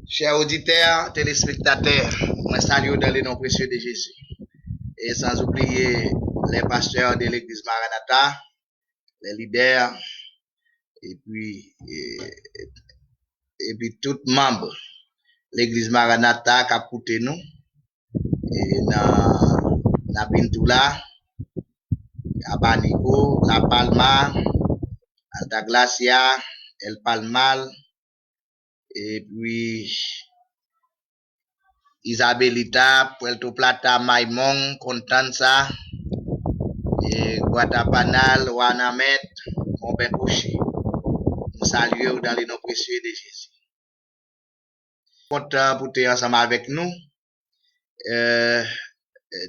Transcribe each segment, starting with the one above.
Chers auditeurs, téléspectateurs, moi salue dans le nom précieux de Jésus. Et sans oublier les pasteurs de l'église Maranatha, les leaders, et puis, tout membre de l'église Maranatha qui a écouté nous, et dans Bintoula, Abanico, La Palma, Altagracia, El Palmal, et puis Isabelita, Puerto Plata, Maimón, Constanza, Guatapanal, Wanamet, Montbekouchi. Nous saluons dans les noms précieux de Jésus. Content pour être ensemble avec nous.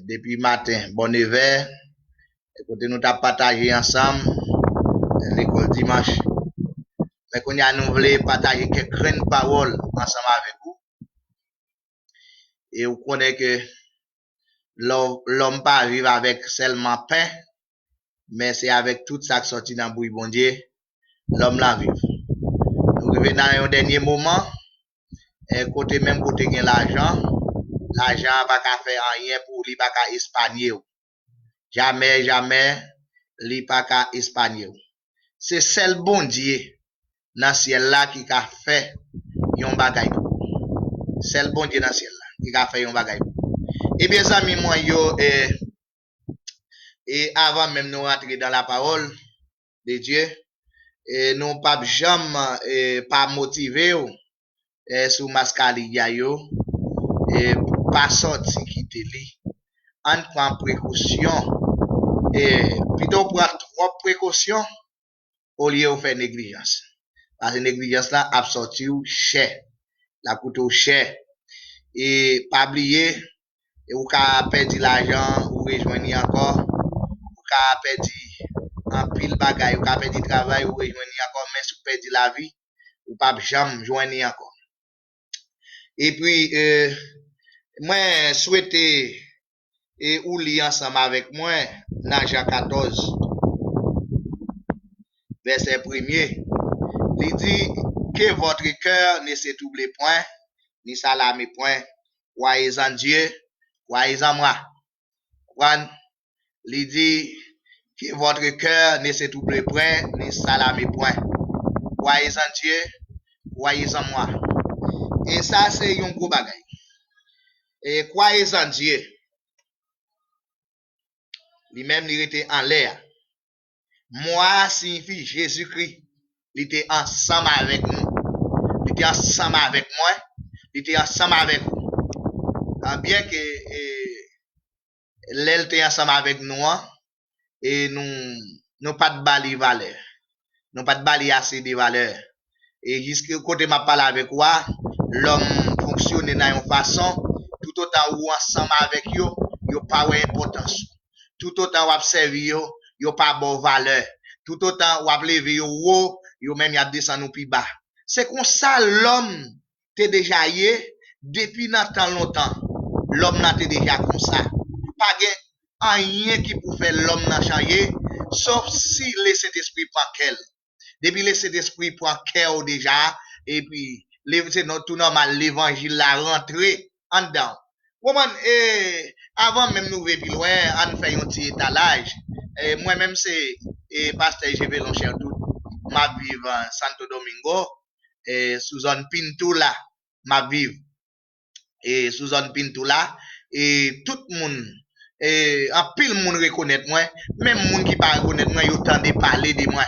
Depuis matin, bon hiver. Écoutez, nous avons partagé ensemble l'école dimanche. Mais qu'on a nous voulons partager quelques grandes paroles ensemble avec vous. Et vous connaissez que l'homme pas vivre avec seulement pain, mais c'est avec tout ça qui sorti dans le bouille bon Dieu, l'homme la vive. Nous revenons dans un dernier moment, côté même côté gain l'argent va pas faire rien pour lui, pas qu'à épargner. Jamais, lui pas qu'à épargner. C'est seul bon Dieu dans ciel là qui a fait yon bagay. Seul bon Dieu dans ciel là qui a fait yon bagay. Et bien amis moi yo et avant même nous rentrer dans la parole de Dieu, et nous pas jamais pas motivé sous mascalia yo et pas sorti quitter lui. On prend précaution et plutôt prendre trop précaution au lieu de faire négligence. Parce que négligence là a sorti cher, la coûte cher. Et pas oublier, ou ka perdu l'argent, ou rejoindre encore, ou ka perdu un pile bagay, ou ka perdu travail, ou rejoindre encore, mais si vous perdu la vie, ou pas jamais joindre encore. Et puis, moi, souhaiter, et ou lire ensemble avec moi, dans Jean 14, verset 1er, il dit que votre cœur ne se trouble point, ni s'alarme point, croyez en Dieu, croyez en moi. Il dit que votre cœur ne se trouble point, ni s'alarme point. Croyez en Dieu, croyez en moi. Et ça, c'est un gros bagay. Et croyez en Dieu. Lui-même, il était en l'air. Moi signifie Jésus-Christ. Il était ensemble avec nous. Il était ensemble avec moi. Il était ensemble avec vous. Bien que l'elle était ensemble avec nous, et nous pas de bali valeur. Nous pas de bali assez de valeur. Et jusqu'à côté m'a parlé avec quoi, l'homme fonctionne dans une façon, tout autant ou ensemble avec yo pas importance. Tout autant ou observe yo pas bon valeur. Tout autant ou lever yo même y a descendu plus bas. C'est comme ça l'homme t'es déjà yé depuis tant longtemps. L'homme n'a déjà comme ça. Pas rien qui peut faire l'homme n'a changé, sauf si le Saint-Esprit prend qu'elle. Depuis le Saint-Esprit prend cœur déjà, et puis, c'est tout normal, l'évangile l'a rentré en dedans. Avant même nous, plus loin, on fait un petit étalage. Moi-même, c'est, pasteur GV Loncher tout, ma vive en Santo Domingo, sous zone Pintoula, ma vive, et sous zone Pintoula, et tout le monde, en pile monde reconnaît moi, même monde qui pas reconnaît moi, il tend de parler de moi.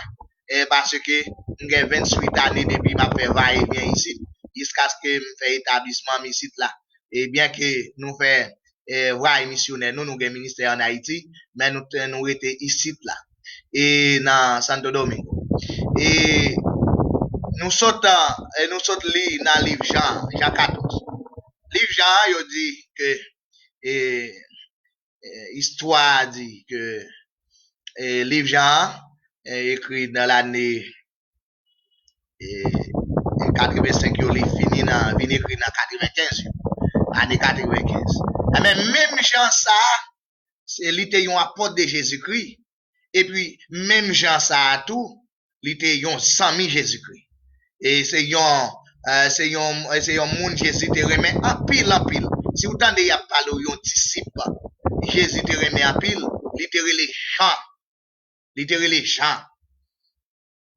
Parce que j'ai 28 années depuis ma fait va-et-vient ici, jusqu'à ce que je fais établissement ici là. Et bien que nous faisons voie missionnaire, nous avons un ministère en Haïti, mais nous été ici là, et dans Santo Domingo. Et nous sommes dans le livre Jean 14. Livre Jean, il dit que histoire dit que livre Jean écrit dans l'année 85, il fini dans écrit dans 95, année 95. Mais même Jean ça, c'est l'ité un apôtre de Jésus-Christ. Et puis même Jean ça tout, l'ité un 100 000 Jésus-Christ. Et c'est c'est un monde Jésus te remet en pile en pile. Si vous tendez à parler aux disciples, Jésus te remet en pile, littéralement Jean, littéralement Jean.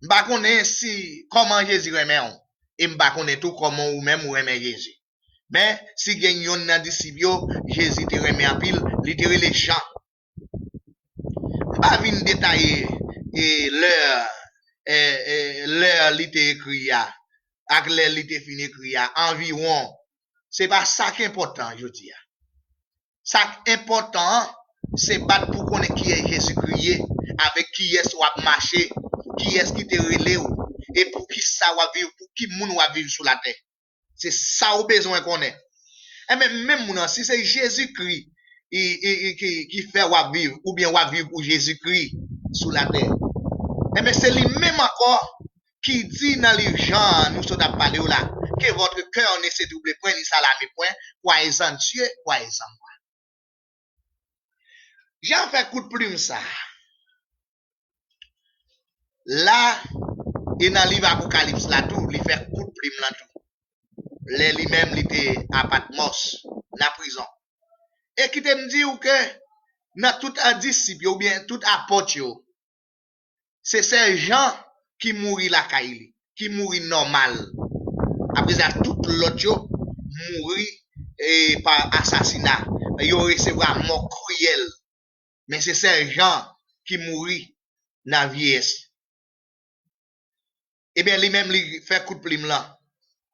M'ba connais si comment Jésus remet on et m'ba connais tout comment ou même ou remet Jésus. Mais si gen yon nan disciple yo, Jésus te remet en pile, littéralement Jean. M'ba vin détailler et l'heure li te écrit ak l'heure li te fin écrit environ. C'est pas ça qui est important, je dis. Ça qui est important, c'est pas pour connaître qui est Jésus-Christ, avec qui est-ce ou marcher, qui est-ce qui te relève, et pour qui ça va vivre, pour qui moun va vivre sur la terre. C'est ça au besoin qu'on est. Et même moun, si c'est Jésus-Christ qui fait ou vivre, ou bien ou vivre pour Jésus-Christ sur la terre. Et mais c'est lui-même encore qui dit dans les gens, nous sommes à parler là, que votre cœur ne se double point, ni salame point, croyez en Dieu, croyez en moi. J'en fais coup de plume ça. Là, et dans le livre Apocalypse là tout, il fait coup de plume là tout. Les lui-même, il était à Patmos, dans la prison. Et qui te me dit que dans tout un disciple, ou bien tout apôtre, c'est ces gens qui mourent la caille, qui mourent normal. Après ça, tout l'autre mourir par assassinat. Ils recevront mort cruel. Mais c'est ces gens qui mourent dans la vieillesse. Eh bien, lui-même, il fait coup de plume là.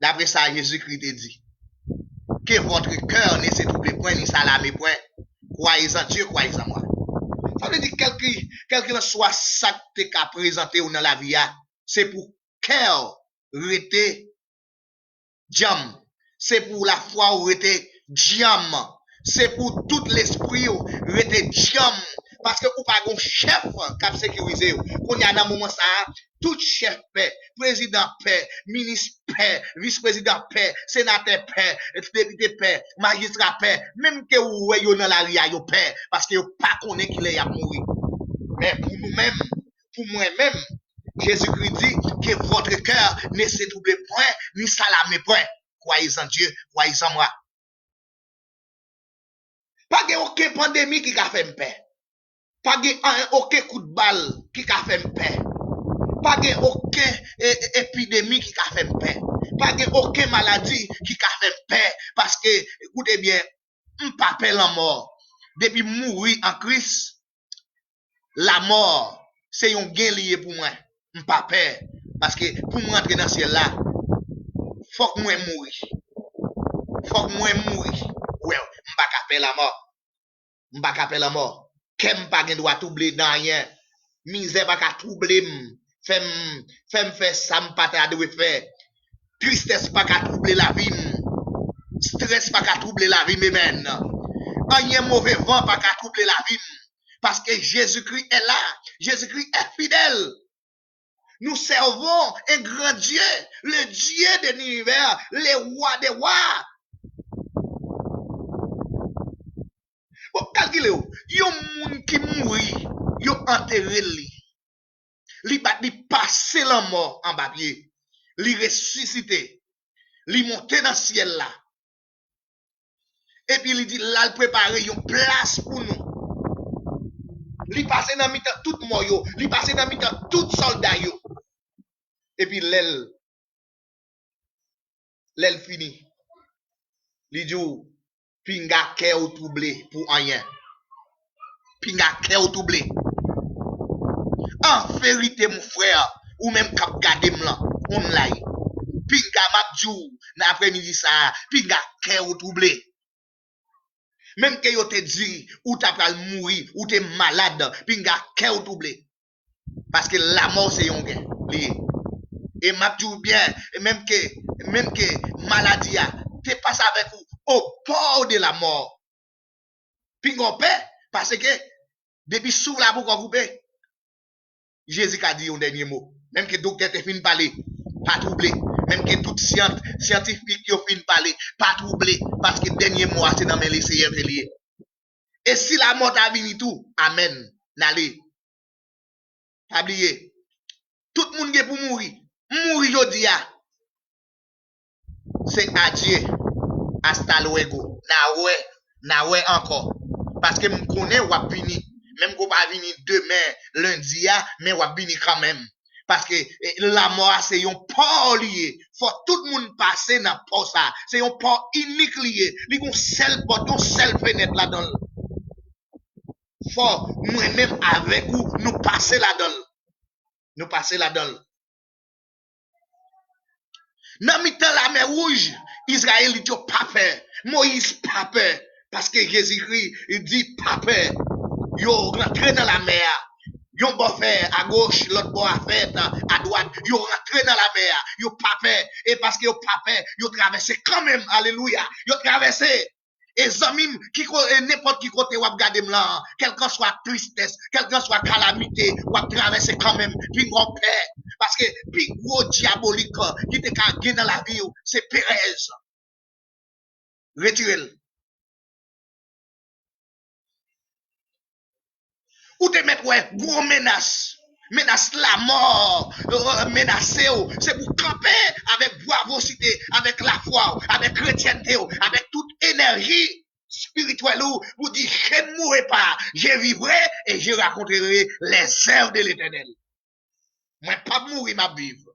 D'après ça, Jésus-Christ dit que votre cœur ne se trouble point, ni salame point. Croyez en Dieu, croyez en moi. Ça veut dire quel que soit ça que tu as présenté dans la vie, c'est pour cœur rester jam. C'est pour la foi ou rester jam. C'est pour tout l'esprit ou rester jam. Parce que ou pas un chef qui sécurisé. Qu'on y a dans moment ça, tout chef paix, président paix, ministre paix, vice-président paix, sénateur paix, député paix, magistrat paix, même que vous voyez dans la ria yo paix, parce que vous pas connaît qu'il est à mourir. Mais pour nous-mêmes, pour moi-même, Jésus-Christ dit que votre cœur ne se trouble point, ni salame point. Croyez en Dieu, croyez en moi. Pas de aucune pandémie qui a fait paix. Pas de aucun coup de balle qui a fait paix. Pas de aucune épidémie qui a fait paix. Pas de aucune maladie qui a fait paix. Parce que, écoutez bien, on ne pas la mort. Depuis mourir en Christ, la mort, c'est un gain lié pour moi. Je ne pas peur. Parce que pour moi entrer dans ce ciel-là, il faut que moi mourir. Il faut que moi mourir. Ouais, je ne pas peur la mort. Je ne pas peur la mort. Qu'est-ce que je dois troubler dans rien? Misère pas troubler. Femme fait ça, je pas faire. Tristesse pas troubler la vie. Stress pas troubler la vie, même. Un mauvais vent pas troubler la vie. Parce que Jésus-Christ est là. Jésus-Christ est fidèle. Nous servons un grand Dieu, le Dieu de l'univers, le roi des rois. Bon, calculez-vous. Yon moun qui mourit, yon enterré li. Li bat li passer la mort en papier. Li ressuscité. Li monté dans le ciel là. Et puis il dit là, il prépare une place pour nous. Li passe dans mi-temps tout mort yo. Li passe dans mi-temps tout soldat yo. Et puis l'aile fini. Li dit pinga ke ou troublé pour rien. Pinga ke ou troublé. En vérité mon frère, ou même k'ap gade m'lan, on l'a. Pinga mabdjou, dans après-midi ça, pinga ke ou troublé. Même que yo te dit ou t'as pral mourir ou t'es malade, pinga ke ou troublé. Parce que la mort c'est yon gen. Et mabdjou bien, même que maladie a, t'es passé avec vous au bord de la mort. Pingon paix, parce que depuis sous la boucle coupé, Jésus a dit un dernier mot. Même que docteur te fin parler, pas troublé. Même que tout scientifique qui fin parler, pas troublé. Parce que dernier mot, c'est dans mes lycéens lié. Et si la mort a venu tout, amen, n'allez. Pas oublier. Tout le monde est pour mourir. Mourir, je dis. c'est adieu. Hasta luego. Na ouais encore. Parce que je connais ou a vini. Même qu'on va venir demain, lundi, mais ou a vini quand même. Parce que la mort, c'est un port lié. Faut tout le monde passer dans le port ça. C'est un port unique lié. Il y a un seul porte, un seul fenêtre là-dedans. Faut moi-même avec vous, nous passer là-dedans. Nous passer là-dedans. Dans mi-temps la mer rouge, Israël dit pas peur. Moïse pas peur. Parce que Jésus-Christ, il dit pas peur. Yo rentré dans la mer. Yon bon faire à gauche, l'autre bon à faire à droite. Yo rentré dans la mer. Yo pas peur. Et parce que yo pas peur, yo traversé quand même. Alléluia. Yo traversé. Et zamim, n'importe qui côté ou regarder là, quelle que soit tristesse, quelle que soit calamité, ou traverser quand même, puis on paix. Parce que, puis gros diabolique, qui te gagné dans la vie, c'est Pérez. Retirez-le. Ou te mettre, ouais, gros menace. Menace la mort, menacer, c'est pour camper avec bravosité, avec la foi, avec chrétienté, avec toute énergie spirituelle, vous dites, je ne mourrai pas, je vivrai et je raconterai les œuvres de l'éternel. Moi, pas mourir, ma vivre.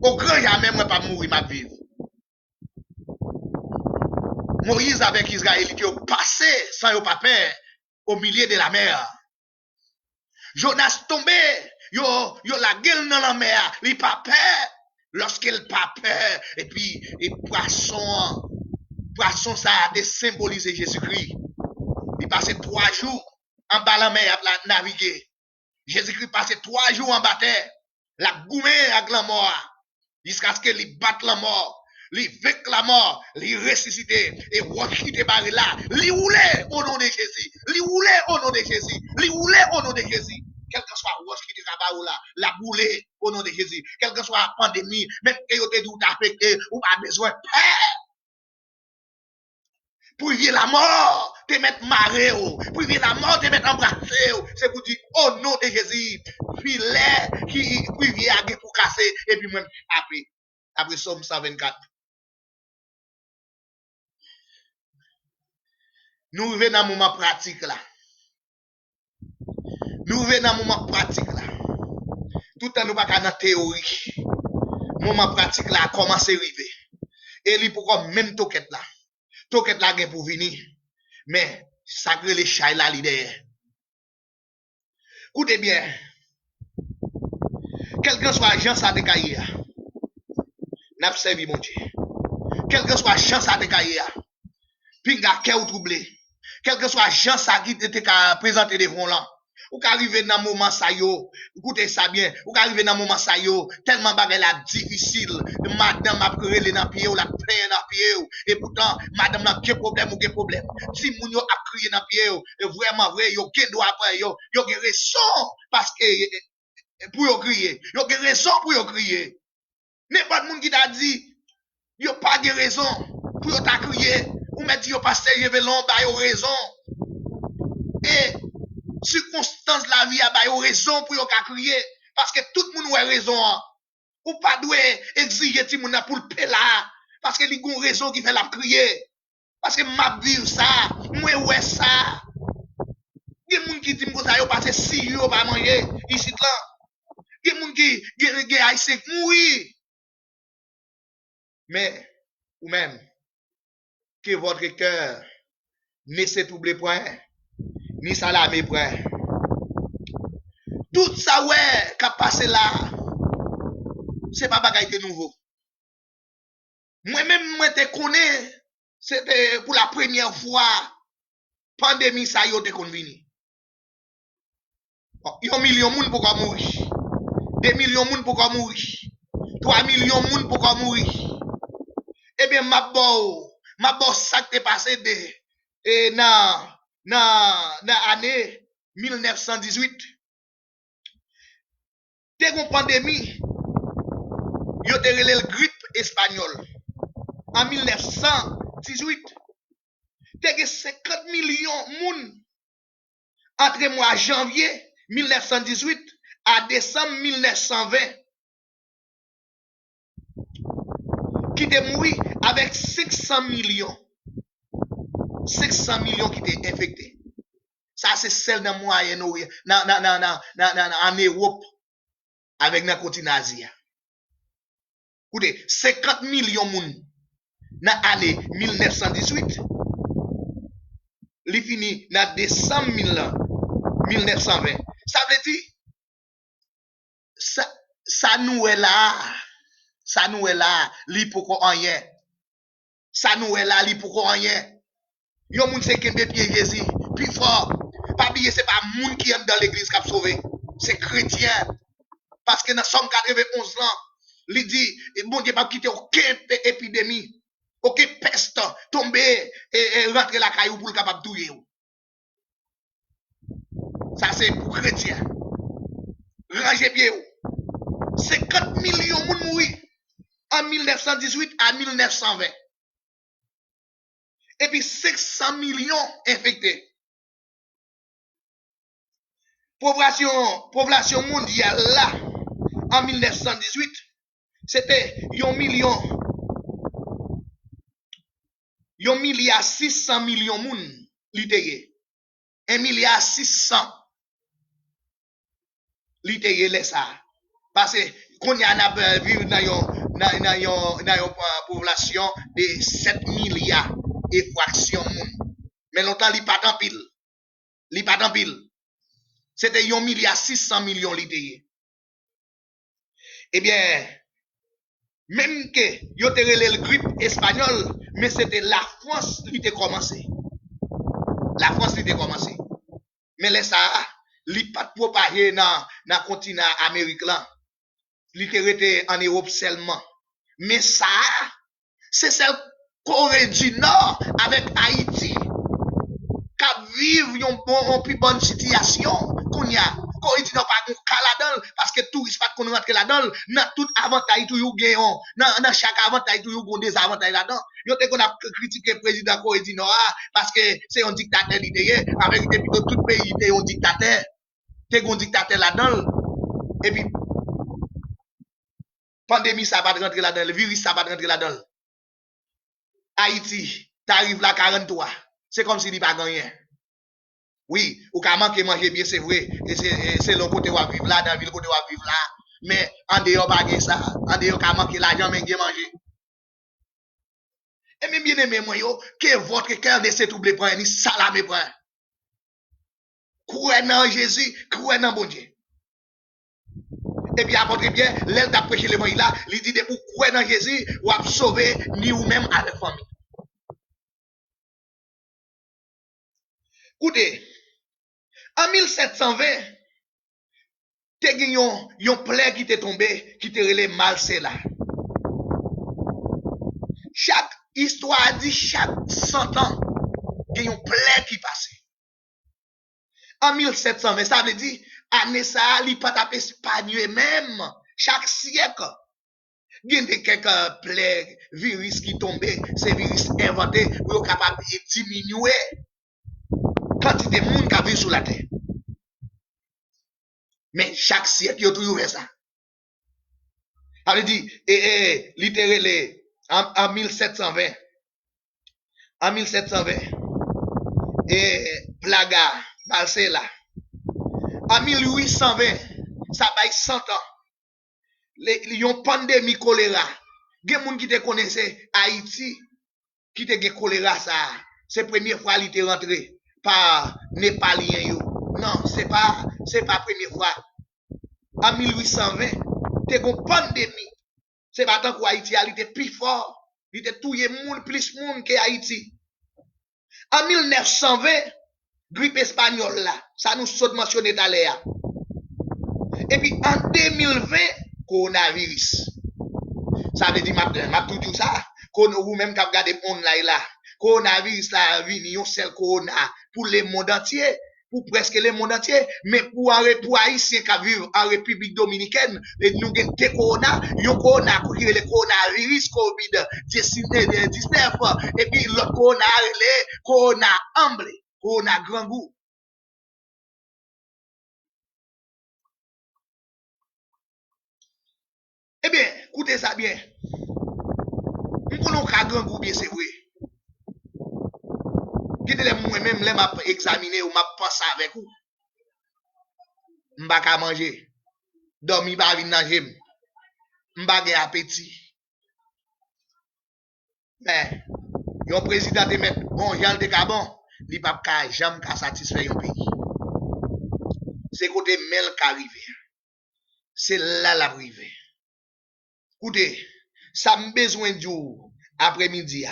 Au grand jamais, moi, pas mourir, ma vivre. Moïse avec Israël qui ont passé sans yon pas peur au milieu de la mer. Jonas tombé, yo la gueule dans la mer, il pas peur. Lorsqu'il pas peur, et puis, poisson ça a symbolisé Jésus-Christ. Il passait 3 jours en bas la mer à naviguer. Jésus-Christ passait 3 jours en bas terre, la goumé avec la mort, jusqu'à ce qu'il batte la mort. Il vaincre la mort, il ressuscité, et Rocky débarré là, il roulait au nom de Jésus, il roulait au nom de Jésus, il roulait au nom de Jésus. Quel que soit Roche qui est là, la boulée au nom de Jésus, quelle que soit la pandémie, même que vous êtes affecté, ou pas besoin de paix. Pour vivre la mort, te mettre maré, pour vivre la mort, te mettre embrassé, c'est pour dire, au nom de Jésus, filet qui vient à pour casser, et puis même après Somme 124. Nous revenons dans un moment pratique là. Nous revenons dans un moment pratique là. Tout le temps, nous ne pas dans la théorie. Moment pratique là a commencé à arriver. Et il pourquoi même toquette là. Toquette là pour venir. Mais sacré les chats là l'idée. Écoutez bien. Quel que soit l'agence à décailler, n'a pas servi mon Dieu. Quel que soit l'agence à décailler, pinga cœur troublé. Quel que soit l'agence à qui te présenter devant là. Ou qu'arriver dans moment ça yo, écoutez ça bien, ou qu'arriver dans moment ça yo, tellement bagay la difficile, madame a crélé dans pied ou la peine dans pied et pourtant madame n'a pas problème ou problème. Si moun yo a crié dans pied et vraiment vrai yo gen droit après yo gen raison parce que pour yo crier, yo gen raison pour yo crier. N'importe moun qui t'a dit yo pas de raison pour yo t'a crié, ou m'a dit yo pasteur Révélon ba yo raison. Et circonstance la vie a ba raison pour yo crier parce que tout le monde a raison ou pas doit exiger ti moun pour le paix là parce que li gon raison qui fait la crier parce que m'a vivre ça moi ouais ça gen moun qui dit m'ko ça yo passer 6 jours pas manger ici là gen moun qui gen haïtien mourir mais ou même que votre cœur ne se trouble point ni salamé point. Tout ça ouais qu'a passé là c'est pas bagaille de nouveau. Moi-même moi te connais c'était pour la première fois pandémie ça yo te convenu. 1 million moun pour mourir. 2 millions moun pour mourir. 3 millions moun pour mourir. Eh bien ma bo ça qui t'est passé de dans année 1918. T'es une pandémie, yo te relé le grippe espagnole. En 1918, t'es 50 millions moun entre mois janvier 1918 à décembre 1920. qui te mouru avec 500 millions. 500 millions qui étaient infectés. Ça, c'est celle dans Moyen-Orient, en Europe, avec le continent Asie. Écoutez, 50 millions de monde dans l'année 1918, il finit dans décembre 1920. Ça veut dire, ça nous est là, li pour rien. Ça nous est là, li pour rien. Yon moun se kembe pied Jésus, plus fort. Pas oublier, c'est pas moun qui aime dans l'église qui a sauvé. C'est chrétien. Parce que dans Somme 91 ans, il dit, bon Dieu pas quitter aucune épidémie, aucune peste tomber et rentrer la caillou pour le capable de touiller. Ça c'est pour chrétien. Rangez bien. 50 millions de moun mouri en 1918 à 1920. Et puis 500 millions infectés. Population mondiale là, en 1918, c'était 1 milliard 600 millions de monde littéraires. 1 milliard 600 littéraires les ça. Parce que qu'on y a vivre dans une population de 7 milliards et fraction monde. Mais longtemps il pas en pile. Il pas en pile. C'était 1 milliard 600 millions littéraires. Eh bien, même que yo te relé le grippe espagnol, mais c'était la France qui était commencé. La France qui était commencé. Mais les ça, li pas propagé dans le continent américain. Li était en Europe seulement. Mais ça, c'est celle Corée du Nord avec Haïti qui vivent une plus bonne situation qu'on y a. Corée du Nord pas là-dedans parce que touristes pas qu'on rentre là-dedans. Dans tout avantage toujours gagnant. Dans chaque avantage toujours des avantages là-dedans. Yo te qu'on a critiqué le président Corée du Nord parce que c'est un dictateur l'idée avec depuis tout pays était un dictateur. T'es un dictateur là-dedans. Et puis pandémie ça va rentrer là-dedans, le virus ça va rentrer là-dedans. Haïti, t'arrives là 43. C'est comme si il n'y a pas gagné. Oui, ou qu'à manquer manger bien, c'est vrai. Et c'est l'autre côté où on vivre là, dans la ville côté où on vivre là. Mais en dehors, pas ça. En dehors, qu'à manquer l'argent, mais bien manger. Et même bien aimé, moi, que votre cœur ne s'est troublé point, ni salamé point. Croyez dans Jésus, croyez dans bon Dieu. Et puis, apôtre bien, l'aile d'apprêcher l'évangile là, il dit de vous croire dans Jésus, ou à sauver, ni ou même avec famille. Écoutez, en 1720, te gen yon plaie qui t'est tombé, qui te relé mal c'est là. Chaque histoire dit chaque 100 ans, il y a une plaie qui passe. En 1720, ça veut dire, année ça, li pas tapé espagnol même, chaque siècle. Il y a quelques plaies, virus qui tombent, ces virus inventés pour être capable de diminuer quantité de monde qui vit sur la terre. Mais chaque siècle, il y a toujours ça. Ça veut dire, littéralement, en 1720, Plaga, Marcella. En 1820, ça va être 100 ans. Il y a une pandémie choléra. Il y a des gens qui te connaissent Haïti, qui te connaissent choléra ça. C'est la première fois qu'il est rentré par Népalien. Non, c'est pas la première fois. En 1820, il y a une pandémie. C'est pas tant que Haïti, il était plus fort. Il était tout le monde, plus monde que Haïti. En 1920, grippe espagnole là, ça nous saute mentionné tout à l'heure. Et puis en 2020, coronavirus. Ça veut dire, m'a tout dit ça. Ou même quand vous regardez online là, coronavirus là, vini un seul corona pour le monde entier, pour presque le monde entier, mais pour Haïtiens qui vivent en République Dominicaine, nous avons des corona, yon corona qui est le coronavirus COVID-19, et puis l'autre corona, le corona amble, corona grand goût. Eh bien, écoutez ça bien. ka grand goût bien c'est vrai. Qui te moi-même les m'a examiné ou m'a pensé avec vous. M'pa ka manger. Dormi pas vinn nan jem. M'pa gen appétit. Mais yon président te met bon Jean de Cabon, li pa ka jamais ka satisfait yon pays. C'est côté mel ka arrivé. C'est là la privé. Écoutez, ça me besoin de jour après-midi.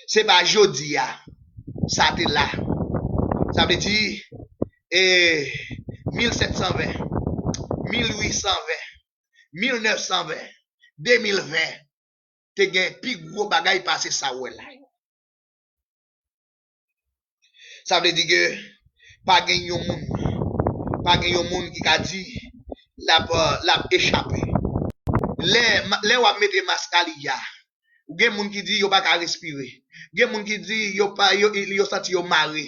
C'est pas jeudi, ça t'est là. Ça veut dire 1720, 1820, 1920, 2020, te gen pi gros bagay passé ça ouais là. Ça veut dire que pas gen yon moun qui a dit la échappé. Les wap mette mascalia. Ou gen moun qui dit yo pas ka respirer. Gen moun qui dit yo senti yo maré.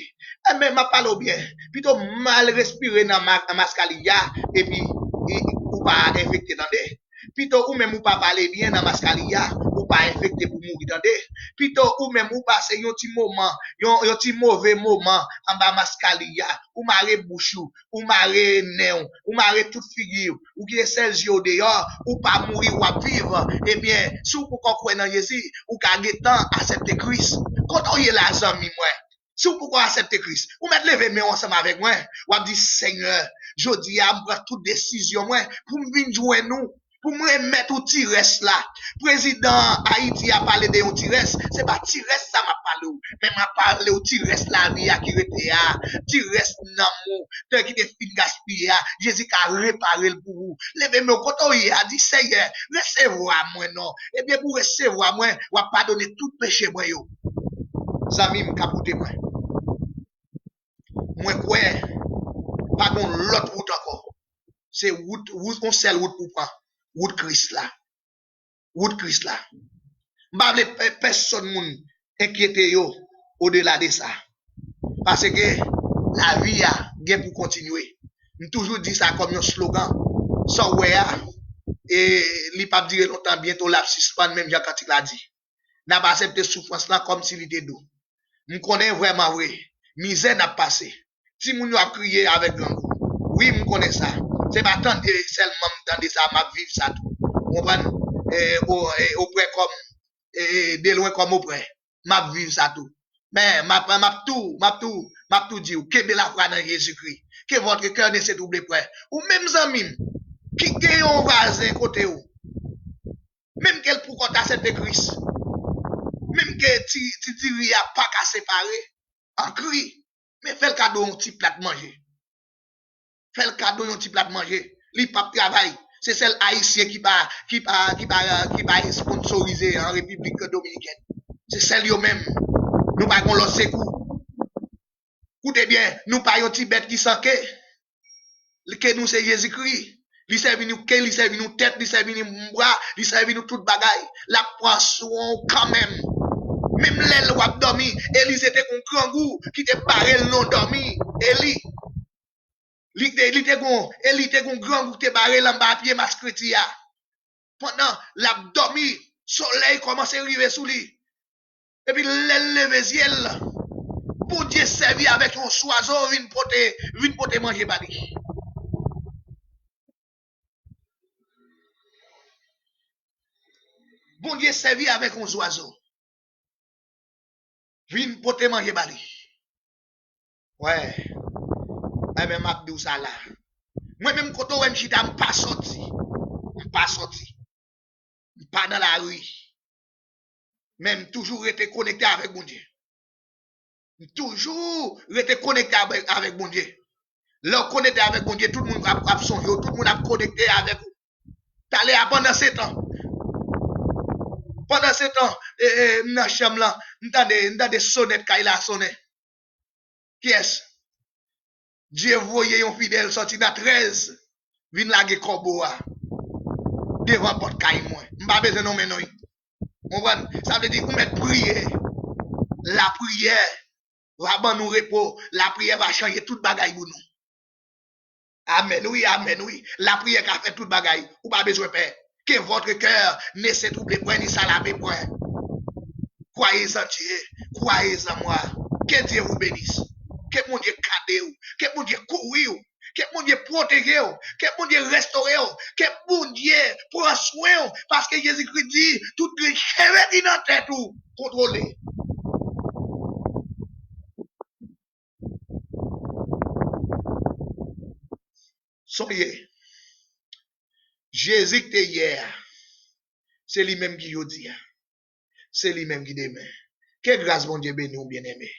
Mais m'a parle bien. Plutôt mal respirer dans mascalia et puis ou pas infecté dans des. Plutôt ou même ou pas parler bien dans mascalia ou pas infecté pour mourir dans des. Plutôt ou même ou passer yon petit moment, yon petit mauvais moment en bas mascalia ou maré bouchou, ou maré néon, ou maré toute figure, ou qui est celle yeux dehors, ou pas mourir ou vivre. Eh bien, si vous pouvez dans Jésus, ou gagner temps accepter Christ. Quand on y est là, zami moi. Si vous pouvez accepter Christ, ou mettre lever mais ensemble avec moi, ou dire Seigneur, je dis à prendre toute décision moi pour me venir jouer nous. Pour moi mettre au Tires là. Président Haïti a parlé de Tires, c'est pas Tires ça m'a parlé, mais m'a parlé au Tires là vie qui était à Tires namou, tant qui était fin gaspillé, Jésus a réparé pour vous. Levez-moi quand il a dit Seigneur, recevoir moi non. Eh bien pour recevoir moi, ou pardonner tout péché moi yo. Zami m'capote moi. Moi quoi pas bon l'autre route encore. C'est route on seule route pour prendre. Route Christ là. Route Christ là. M'pa personne moun inquiéter yo au-delà de ça. Parce que la vie a gen pour continuer. M toujours dit ça comme un slogan. So ouais et li pa dire longtemps bientôt la suspend même Jean quand il a dit. N'a pas accepté souffrance là comme s'il était doux. M connais vraiment vrai. Misère n'a passé. Si moun yo a crié avec grand goût. Oui, m connais ça. C'est pas tant de seulement m'tendre ça m'a vivre ça tout. Comprendre auprès comme de loin comme auprès. M'a vivre ça tout. Mais m'a tout dit que la foi dans Jésus-Christ. Que votre cœur ne se trouble point. Ou même amis qui gagne un voisin côté ou. Même quel pour accepter Christ. Même que tu dis a pas qu'à séparer en cri. Mais fais le cadeau un petit plat manger. Fais le cadeau un petit plat manger. Li pas travail. C'est celle haïtien qui va sponsoriser en République dominicaine. C'est celle yo même. Nous pas l'autre secours. Écoutez bien, nous pas un petit bête qui s'en que nous c'est Jésus-Christ. Li servi nous que, li servi nous tête, li servi nous bras, li servi nous toute bagaille. La poisson quand même. Même l'aile wap dormi, Eli c'était un grand goût qui te barré le non dormi. Eli te gon grand goût te barré l'en pied mascretia. Pendant la dormi, soleil commence à arriver sous lui. Et puis l'aile levé ciel. Pour Dieu servi avec un oiseau, vin pote manger bari. Bon Dieu servi avec un oiseau. Vin pote manger bari. Ouais. Mais même Abdou ça là. Moi même quand on m'chita m'pas sorti. M'pas dans la rue. Même toujours été connecté avec bon Dieu. Toujours été connecté avec bon Dieu. Là connecté avec bon Dieu, tout le monde a son yo, tout le monde a connecté avec vous. T'allez pendant 7 ans. Pendant 7 ans, dans chambre là, m'tande sonnette quand il a sonné. Qui est-ce? Dieu voyait un fidèle sorti dans 13, vin lage corbeau devant porte caille moi. M'pa besoin non mais non. Ça veut dire qu'on met prière. La prière va ban nous repos, la prière va changer toute bagaille pour nous. Amen oui. La prière qui a fait toute bagaille, ou pas besoin de peur. Que votre cœur ne se trouble point ni s'alarme point. Croyez en Dieu, croyez en moi. Que Dieu vous bénisse. Que mon Dieu garde vous, que mon Dieu couvre vous, que mon Dieu protège vous, que mon Dieu restaure vous, que mon Dieu prend soin parce que Jésus-Christ dit, tout le cheveux qui dans tête ou contrôler. Soyez, Jésus qui était hier, c'est lui-même qui dit, c'est lui-même qui demain. Que grâce mon Dieu béni ou bien aimé.